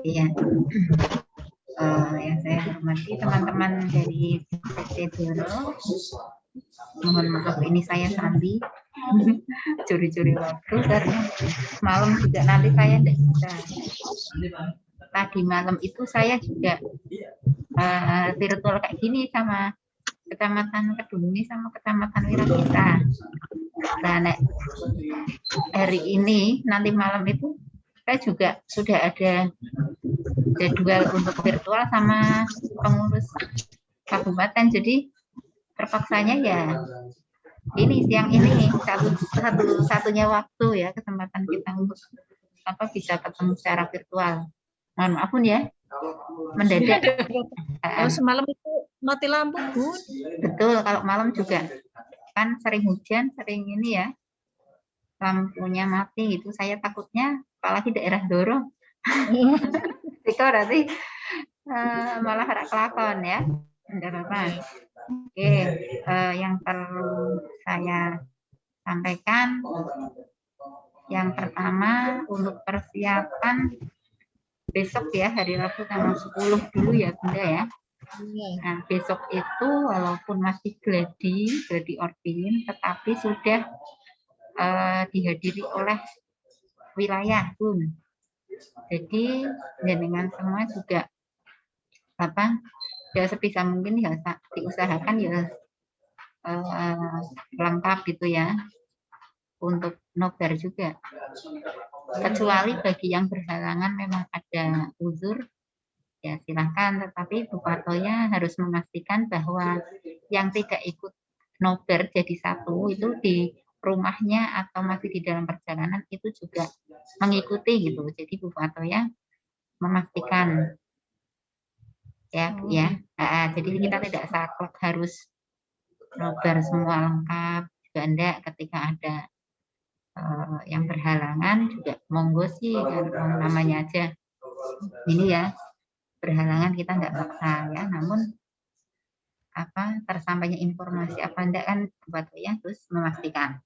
Iya. Yang saya hormati teman-teman dari Doro, mohon maaf ini saya sambil curi-curi waktu karena malam juga nanti saya tidak bisa. Tadi malam itu saya juga virtual kayak gini sama Kecamatan Keduni sama Kecamatan Wiragita. Nah, hari ini nanti malam itu saya juga sudah ada jadwal untuk virtual sama pengurus kabupaten, jadi terpaksanya ya ini siang ini satu-satunya waktu ya kesempatan kita untuk bisa ketemu secara virtual. Mohon maaf Bun ya, mendadak. Semalam itu mati lampu Bun. Betul, kalau malam juga kan sering hujan, sering ini ya lampunya mati itu. Saya takutnya apalagi daerah Doro itu berarti malah harap kelakon ya. Enggak apa-apa. Oke, yang perlu saya sampaikan yang pertama untuk persiapan besok ya, hari Rabu tanggal 10 dulu ya Bunda ya. Nah, besok itu walaupun masih gladi ordin, tetapi sudah dihadiri oleh wilayah Bun. Jadi dengan semua juga ya sebisa mungkin ya diusahakan ya lengkap gitu ya untuk nobar juga. Kecuali bagi yang berhalangan memang ada uzur ya silahkan, tetapi Bu Patoya harus memastikan bahwa yang tidak ikut nobar jadi satu itu di rumahnya atau masih di dalam perjalanan itu juga mengikuti gitu. Jadi Bu Patoya memastikan ya Bu ya. Jadi kita tidak saklek harus nobar semua lengkap juga enggak, ketika ada yang berhalangan juga monggo sih kan, namanya aja ini ya berhalangan, kita enggak paksa ya, namun tersampainya informasi apa enggak kan buat ya terus memastikan.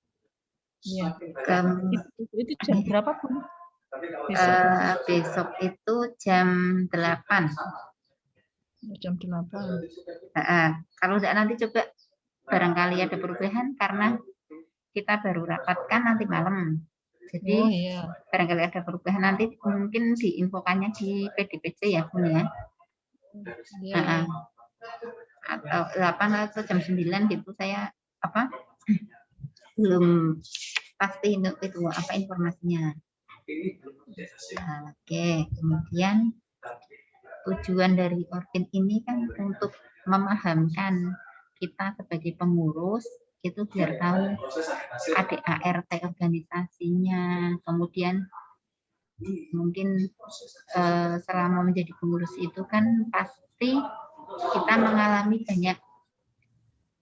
Iya. Itu jam berapa Bun? Besok itu jam 8. Jam 8. Kalau enggak nanti coba barangkali ada perubahan karena kita baru rapatkan nanti malam. Jadi barangkali ada perubahan nanti mungkin diinfokannya di PDPC ya Bun ya. Atau 8 atau jam 9 gitu, saya belum pasti itu apa informasinya. Oke, kemudian tujuan dari Orkin ini kan untuk memahamkan kita sebagai pengurus itu biar tahu ADART organisasinya, kemudian mungkin selama menjadi pengurus itu kan pasti kita mengalami banyak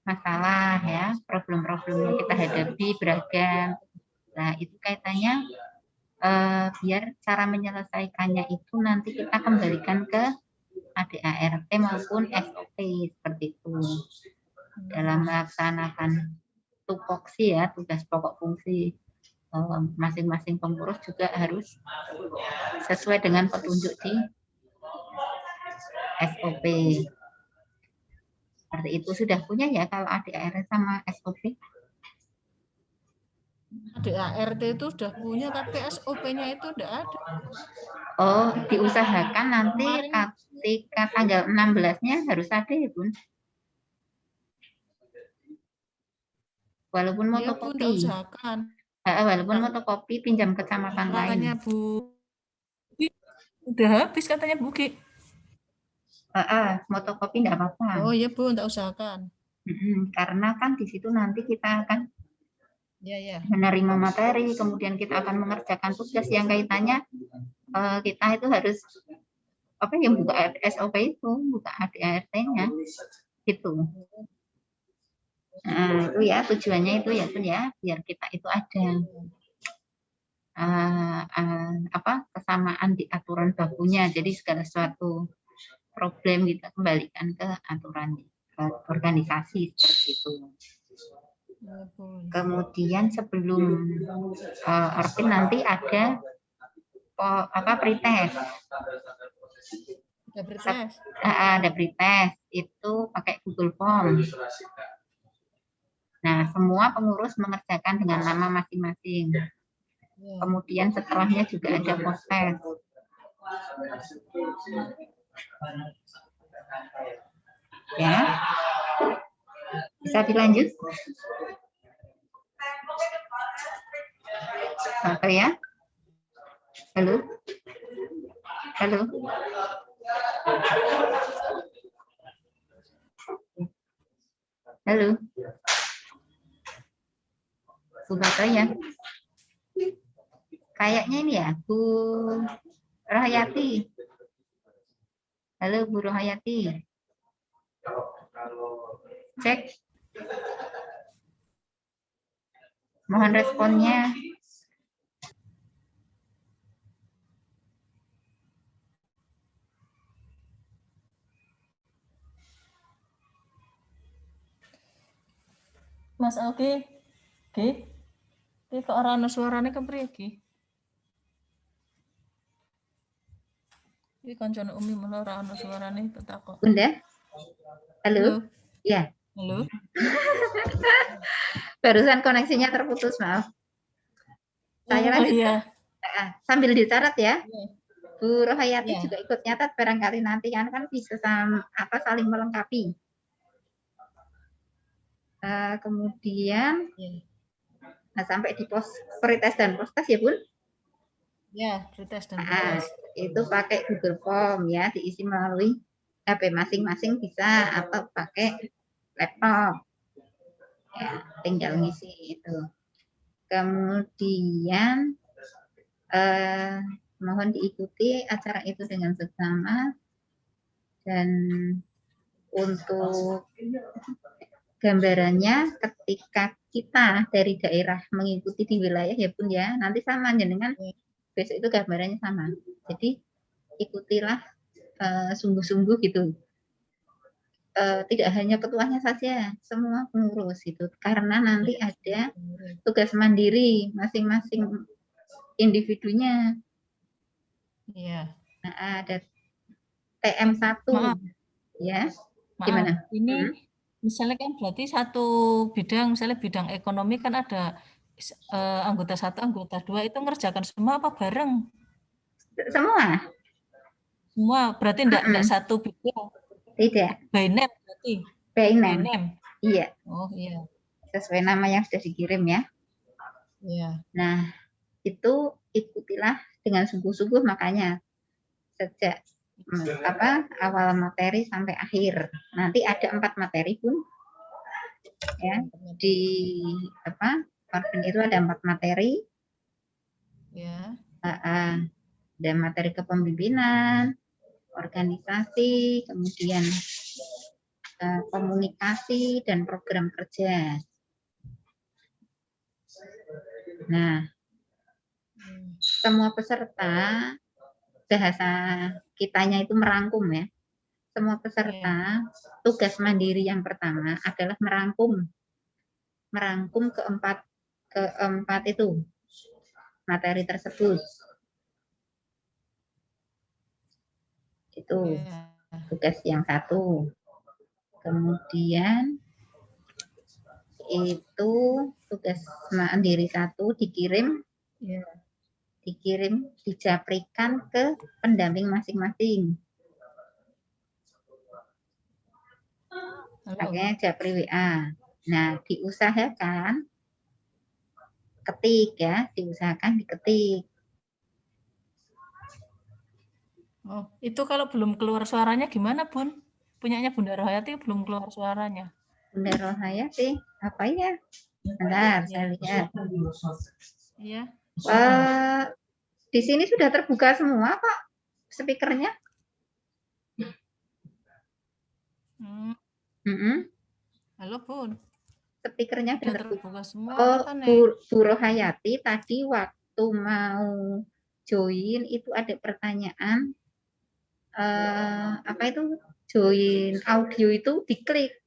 masalah ya, problem-problem yang kita hadapi beragam. Nah itu kaitannya biar cara menyelesaikannya itu nanti kita kembalikan ke ADART maupun SOP seperti itu dalam melaksanakan tupoksi ya, tugas pokok fungsi masing-masing pengurus juga harus sesuai dengan petunjuk di SOP. Seperti itu sudah punya ya kalau ADART sama SOP? ADART itu sudah punya tapi SOP-nya itu tidak ada. Oh, diusahakan nanti ketika tanggal 16-nya harus ada ya Bun? Walaupun fotokopi. Walaupun fotokopi pinjam kecamatan lain. Makanya Bu, udah habis katanya Bu Ki. Fotokopi enggak apa-apa. Oh iya Bu, enggak usahakan. Karena kan di situ nanti kita akan menerima materi, kemudian kita akan mengerjakan tugas yang kaitannya kita itu harus yang buka SOP itu, buka ADART-nya gitu. Itu ya tujuannya itu ya Bun ya, biar kita itu ada kesamaan di aturan bakunya. Jadi segala sesuatu problem kita kembalikan ke aturan organisasi seperti itu. Kemudian sebelum Orkin nanti ada pretest. Udah bertes. Ada pretest itu pakai Google Form. Nah, semua pengurus mengerjakan dengan nama masing-masing. Ya. Kemudian setelahnya juga ada post-test. Ya, bisa dilanjut? Apa ya? Halo? Halo? Halo? Bu Bata ya? Kayaknya ini ya, Bu Rohayati. Halo Bu Rohayati. Cek. Mohon responnya. Mas Alki, Ki, kok ora ana suarane kepriye, Ki? Iki kancane Umi malah ora ana suarane petakok. Bunda? Halo? Halo. Ya. Halo. Barusan koneksinya terputus, maaf. Saya lanjut. Iya. Sambil dicatat ya. Iya. Bu Rohayati Ya. juga ikut nyatat barangkali nanti kan bisa saling melengkapi. Kemudian nah, sampai di pretest dan post-test ya Bun? Ya, pretest dan post-test. Itu pakai Google Form ya, diisi melalui HP masing-masing bisa atau pakai laptop. Ya, tinggal ngisi itu. Kemudian mohon diikuti acara itu dengan seksama dan untuk gambarannya ketika kita dari daerah mengikuti di wilayah ya Bun ya, nanti sama dengan besok itu gambarannya sama. Jadi ikutilah sungguh-sungguh gitu. Tidak hanya ketuanya saja, semua pengurus itu karena nanti ada tugas mandiri masing-masing individunya. Iya. Nah, ada TM1 ya. Gimana? Ini misalnya kan berarti satu bidang, misalnya bidang ekonomi kan ada anggota 1, anggota 2 itu ngerjakan semua apa bareng? Semua. Semua, berarti enggak satu bidang. Tidak. By name berarti. By name. Iya. Oh iya. Sesuai nama yang sudah dikirim ya. Iya. Nah, itu ikutilah dengan sungguh-sungguh, makanya sejak awal materi sampai akhir. Nanti ada 4 materi Bun. Ya, di Korvin itu ada 4 materi. Ya. Ada materi kepemimpinan, organisasi, kemudian komunikasi dan program kerja. Nah, semua peserta bahasa kitanya itu merangkum ya. Semua peserta tugas mandiri yang pertama adalah merangkum keempat itu materi tersebut. Itu tugas yang satu. Kemudian itu tugas mandiri satu dikirim dijaprikan ke pendamping masing-masing. Pakainya japri WA. Nah, diusahakan ketik ya, diusahakan diketik. Oh, itu kalau belum keluar suaranya gimana, Bun? Punyanya Bunda Rohayati belum keluar suaranya. Bunda Rohayati, apa ya? Bentar, saya lihat. Iya. Di sini sudah terbuka semua kok speakernya. Halo Bun. Speakernya sudah terbuka semua. Bu Rohayati tadi waktu mau join itu ada pertanyaan apa itu join audio itu diklik.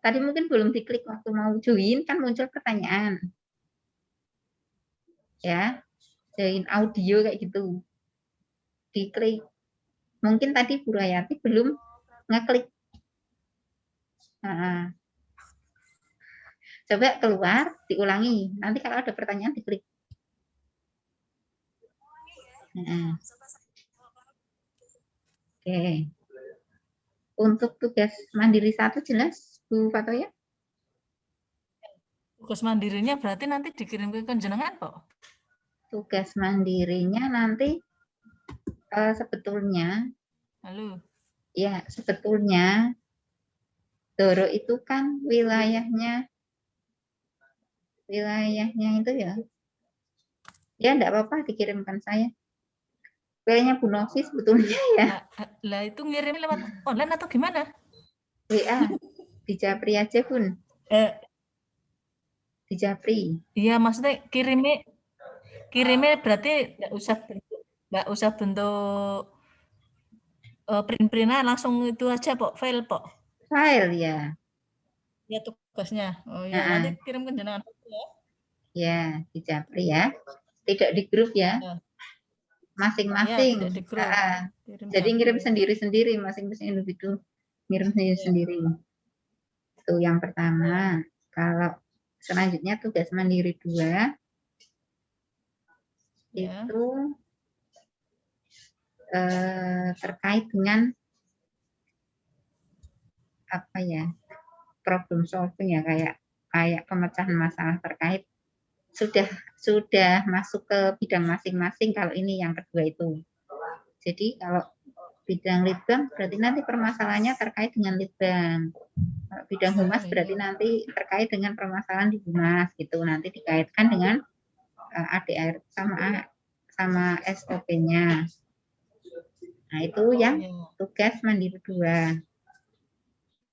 Tadi mungkin belum diklik waktu mau join kan muncul pertanyaan. Ya. join audio kayak gitu. Diklik. Mungkin tadi Bu Hayati belum ngeklik. Nah, coba keluar, diulangi. Nanti kalau ada pertanyaan diklik. Nah, oke. Untuk tugas mandiri 1 jelas, Bu Fatoya? Tugas mandirinya berarti nanti dikirim ke jenengan kok. Tugas mandirinya nanti sebetulnya, Halo. ya sebetulnya Doro itu kan wilayahnya itu ya enggak apa-apa dikirimkan saya. Wilayahnya Bu Novi sebetulnya ya. Lah itu ngirim lewat online atau gimana? WA di Japri aja Bun. Di Japri. Iya maksudnya kirimnya berarti nggak usah bentuk print-printan, langsung itu aja Pok, file Pok. File ya. Ya tugasnya. Oh ya, nanti kirim ke jenengan ya. Ya, di Japri ya. Tidak di grup ya. Masing-masing. Ya, tidak di grup. Jadi ngirim sendiri-sendiri, masing-masing individu ngirim sendiri-sendiri. Itu yang pertama. Kalau selanjutnya tugas mandiri 2 itu terkait dengan apa ya, problem solving ya, kayak pemecahan masalah terkait sudah masuk ke bidang masing-masing. Kalau ini yang kedua itu. Jadi kalau bidang litbang berarti nanti permasalahannya terkait dengan litbang. Kalau bidang humas berarti nanti terkait dengan permasalahan di humas gitu. Nanti dikaitkan dengan ADR sama SOP-nya. Nah, itu yang tugas mandiri 2.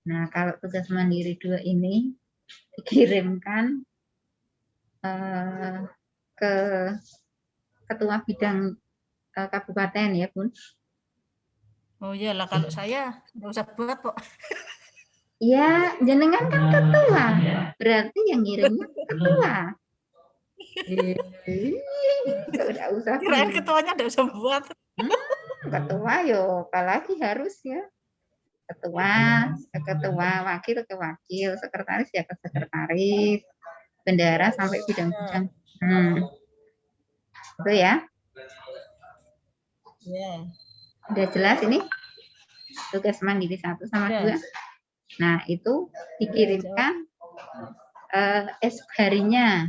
Nah, kalau tugas mandiri 2 ini dikirimkan ke ketua bidang kabupaten ya, Bun. Oh iya lah, kalau saya nggak usah buat kok. Ya, jenengan kan ketua. Berarti yang ngirimnya ketua. Enggak usah. Kirain ketuanya enggak usah buat. Ketua yo, apalagi harus ya. Ketua, wakil ke wakil, sekretaris ya ke sekretaris, bendara sampai bidang-bidang. Itu ya. Ya. Udah jelas ini tugas mandiri 1 sama 2. Nah, itu dikirimkan esok harinya.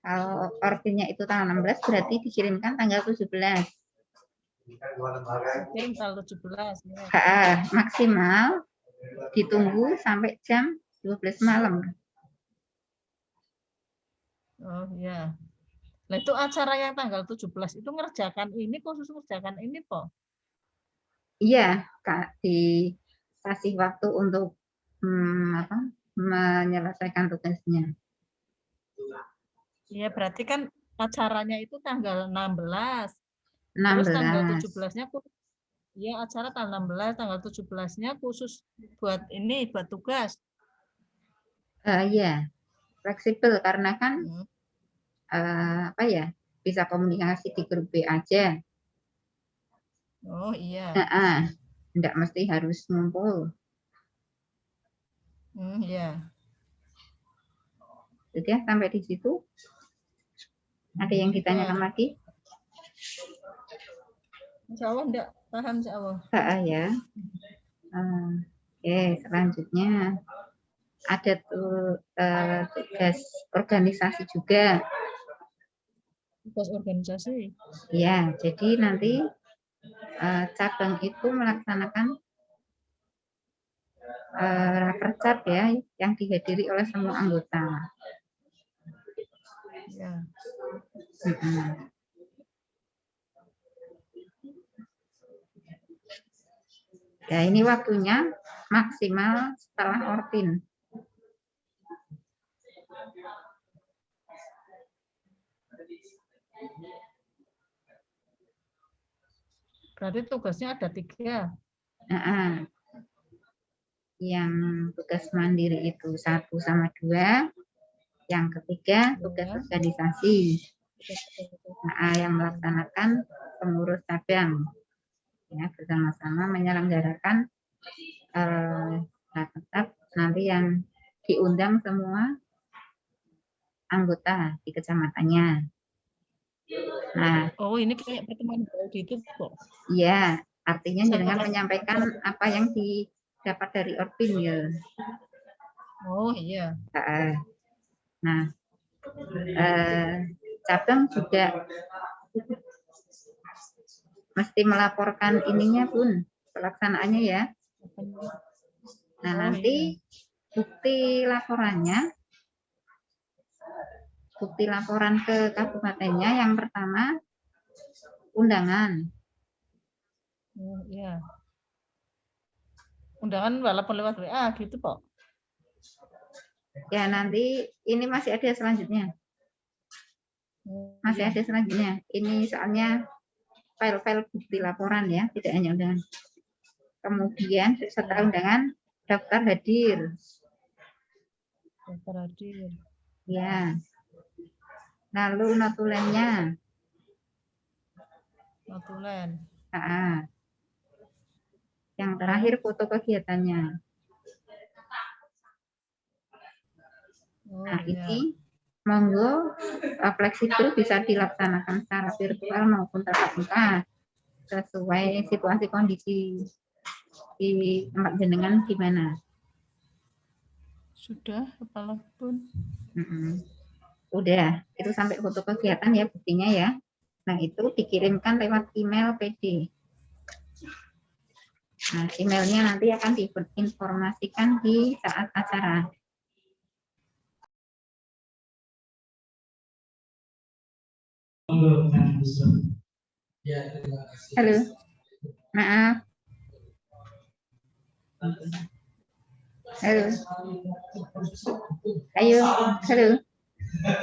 Kalau orbitnya itu tanggal 16 berarti dikirimkan tanggal 17. Kirim tanggal 17. Maksimal ditunggu sampai jam 12 malam. Oh iya. Nah itu acara yang tanggal 17 itu ngerjakan ini, khusus ngerjakan ini kok. Iya, Kak, dikasih waktu untuk menyelesaikan tugasnya. Iya, berarti kan acaranya itu tanggal 16. Terus tanggal 17-nya ya acara tanggal 16, tanggal 17-nya khusus buat ini, buat tugas. Iya, fleksibel karena kan bisa komunikasi di grup B aja. Oh iya. Enggak mesti harus ngumpul. Iya. Sudah sampai di situ. Ada yang ditanyakan lagi? Insya Allah enggak paham, insya Allah. Ya. Oke, selanjutnya ada tugas organisasi juga. Tugas organisasi. Ya, jadi nanti cabang itu melaksanakan rakercap ya, yang dihadiri oleh semua anggota. Ya. Ya, ini waktunya maksimal setelah Orpin. Berarti tugasnya ada 3. Yang tugas mandiri itu 1 sama 2. Yang ketiga tugas organisasi. yang melaksanakan pengurus cabang ya, bersama-sama menyelenggarakan tetap nanti yang diundang semua anggota di kecamatannya. Nah, ini kayak pertemuan gitu kok. Iya, artinya dengan menyampaikan apa yang didapat dari Orbin ya. Oh iya. Nah, cabang juga mesti melaporkan ininya pun pelaksanaannya ya. Nah, nanti bukti laporan ke kabupatennya yang pertama undangan. Iya. Undangan walaupun lewat WA gitu kok. Ya nanti ini masih ada selanjutnya. Masih ada selanjutnya. Ini soalnya file-file bukti laporan ya, tidak hanya undangan. Kemudian setelah undangan daftar hadir. Daftar hadir. Ya. Lalu notulennya. Notulen. Yang terakhir foto kegiatannya. Nah, ini monggo fleksibel bisa dilaksanakan secara virtual maupun tatap muka sesuai situasi kondisi di tempat jenengan gimana. Sudah, apapun. Udah, itu sampai foto kegiatan ya buktinya ya. Nah, itu dikirimkan lewat email PD. Nah, emailnya nanti akan diinformasikan di saat acara. Halo, maaf. Halo. Ayo, halo.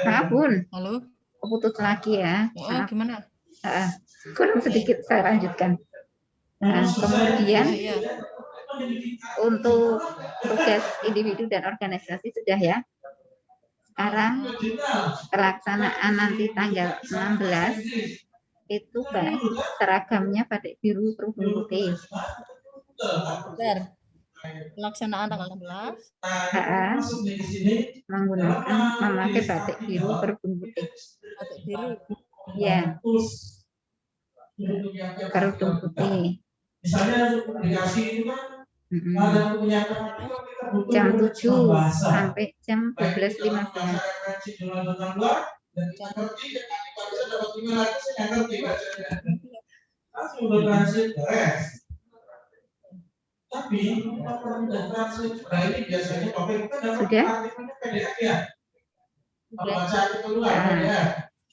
Maaf, Bun. Halo. Putus lagi ya. Maaf. Gimana? Kurang sedikit saya lanjutkan. Nah, kemudian untuk tugas individu dan organisasi sudah ya. Sekarang pelaksanaan nanti tanggal 16 itu seragamnya batik biru kerudung putih. Pelaksanaan tanggal 16 memakai batik biru kerudung putih. Batik biru. Ya. Kerudung putih. Jam 7 sampai jam 12.15. Sudah?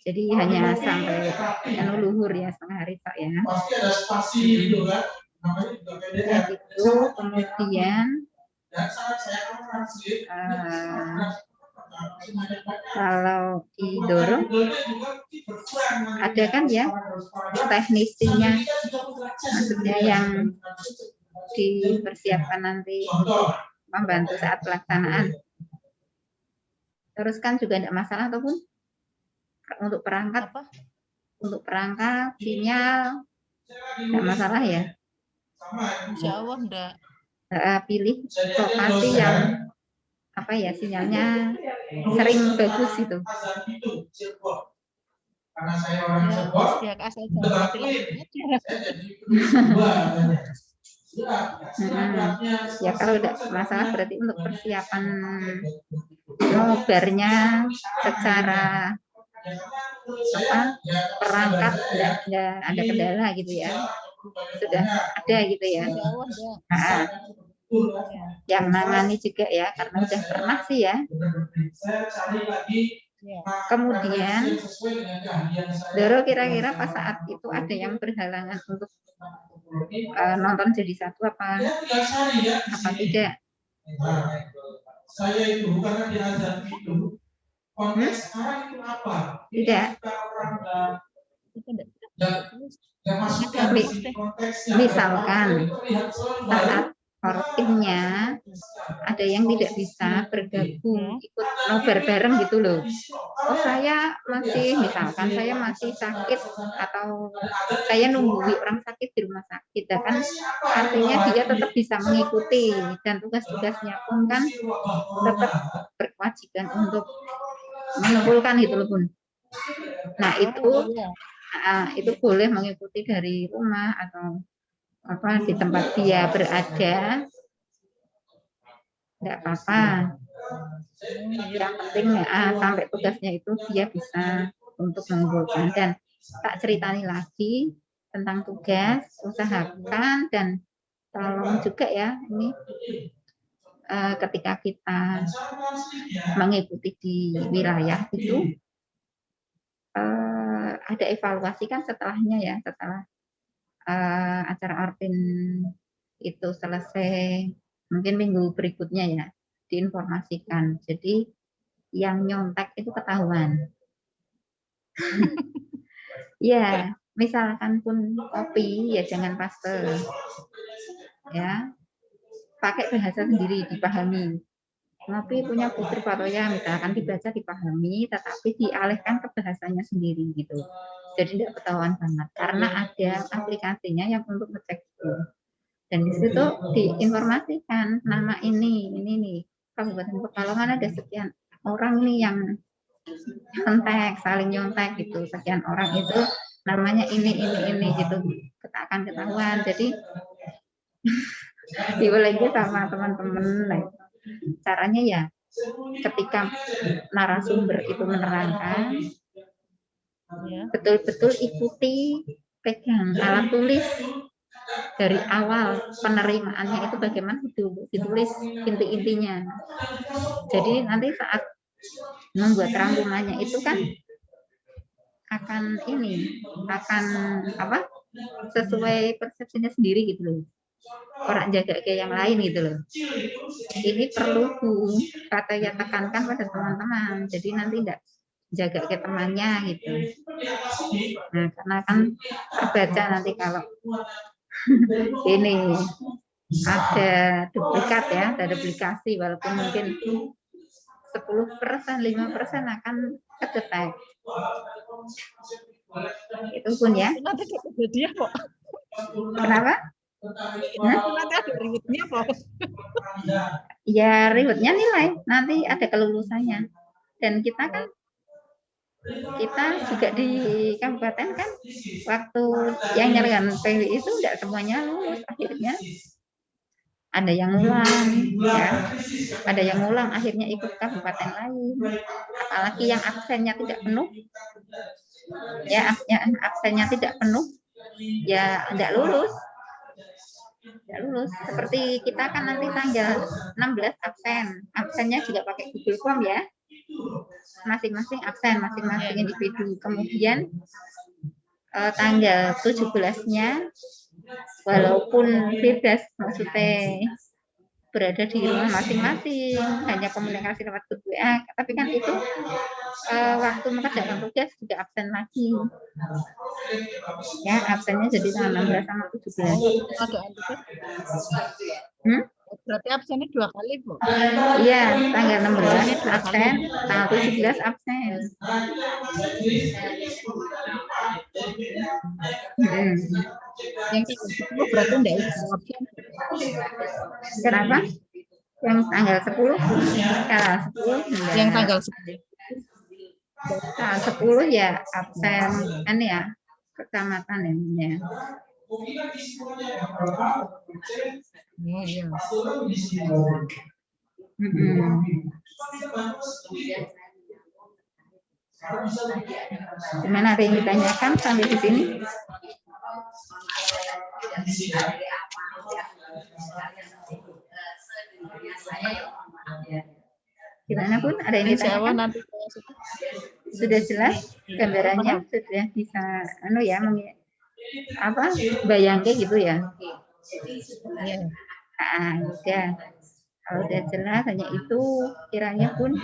Jadi hanya sampai luhur ya, setengah hari Pak ya. Itu kemudian kalau didorong ada kan ya teknisinya, maksudnya yang dipersiapkan nanti untuk membantu saat pelaksanaan. Terus kan juga tidak masalah ataupun untuk perangkat, sinyal tidak masalah ya. Insya Allah enggak. Pilih lokasi yang apa ya, sinyalnya sering bagus itu. Karena saya orang Cirebon, ya kalau tidak masalah berarti untuk persiapan nobarnya secara perangkat tidak ada kendala gitu ya, sudah ada gitu ya. Yang nangani juga ya, karena udah pernah sih ya. Kemudian Doro kira-kira pas saat itu ada yang berhalangan untuk nonton jadi satu apa tidak? Saya itu karena diajar itu konteks sekarang itu apa? Tidak. Yang masukkan konteks misalkan saat ortingnya ada yang tidak bisa bergabung ikut nobar bareng gitu loh. Oh saya misalkan saya masih sakit atau saya nunggu orang sakit di rumah sakit, kan artinya dia tetap bisa mengikuti dan tugas-tugasnya pun kan tetap berkewajiban untuk mengumpulkan gitu loh Bun. Nah itu boleh mengikuti dari rumah atau di tempat dia berada, nggak apa-apa. Yang penting sampai tugasnya itu dia bisa untuk mengumpulkan. Dan tak ceritani lagi tentang tugas, usahakan dan tolong juga ya ini ketika kita mengikuti di wilayah itu ada evaluasi kan setelahnya ya, setelah acara Orpin itu selesai, mungkin minggu berikutnya ya diinformasikan. Jadi yang nyontek itu ketahuan. Ya, misalkan pun kopi ya jangan paste. Ya, pakai bahasa sendiri dipahami. Ngopi punya Putri Patoya misalkan dibaca dipahami, tetapi dialihkan ke bahasanya sendiri gitu. Jadi tidak ketahuan banget karena ada aplikasinya yang untuk ngecek itu. Dan di situ diinformasikan nama ini nih Kabupaten Pekalongan ada sekian orang nih yang nyontek, saling nyontek gitu. Sekian orang itu namanya ini gitu. Akan ketahuan. Jadi dibelanja sama teman-teman. Nah, caranya ya ketika narasumber itu menerangkan betul-betul ikuti, pegang alat tulis dari awal penerimaannya itu bagaimana ditulis inti-intinya. Jadi nanti saat membuat rangkumannya itu kan akan sesuai persepsinya sendiri gitu loh. Orang jaga kayak yang lain gitu loh. Ini perlu kata ya tekankan pada teman-teman. Jadi nanti tidak jaga ke temannya gitu. Nah, karena kan terbaca nanti kalau ini ada duplikat ya, ada duplikasi walaupun mungkin 10%, 5% akan kedetek. Itu pun ya. Nanti kejadian kok. Kenapa? Nanti ada ributnya kok. Ya ributnya nilai, nanti ada kelulusannya. Dan kita juga di kabupaten kan waktu yang nyalurkan PW itu enggak semuanya lulus, akhirnya ada yang ngulang ya, ada yang ngulang akhirnya ikut kabupaten lain, apalagi yang absennya tidak penuh ya, absennya tidak penuh ya enggak lulus. Seperti kita kan nanti tanggal 16 absennya juga pakai Google Form ya, masing-masing absen, masing-masing individu. Kemudian tanggal 17-nya walaupun bebas maksudnya berada di rumah masing-masing, hanya komunikasi lewat grup WA, tapi kan itu waktu mengerjakan tugas juga absen lagi. Ya, absennya jadi tanggal 16 sama 17. Berarti absennya 2 kali, Bu? Iya, tanggal 16 absen, tanggal 17 absen. Yang tanggal 10 berarti enggak ikut absen. Kenapa? Yang tanggal 10? Tanggal 10 enggak. Yang tanggal 10. Tanggal 10 ya absen kan ya, kecamatan ya. Oh iya. Gimana, ada yang ditanyakan sampai di sini? Gimana Pun? Ada yang ditanyakan? Nanti sudah jelas gambarannya, sudah bisa bayangke gitu ya. Iya. Udah. Kalau udah jelas hanya itu, kiranya Pun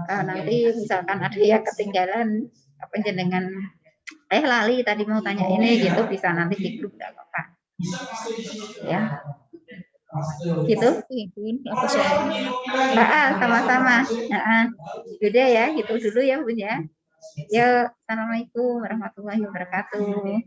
nanti misalkan ada yang ketinggalan jenengan lali tadi mau tanya ini gitu, bisa nanti di grup, enggak apa-apa. Ya. Gitu. Iya, Bun. Apa soalnya? Sama-sama. Yaudah ya, gitu dulu ya Bun ya. Ya, assalamualaikum warahmatullahi wabarakatuh.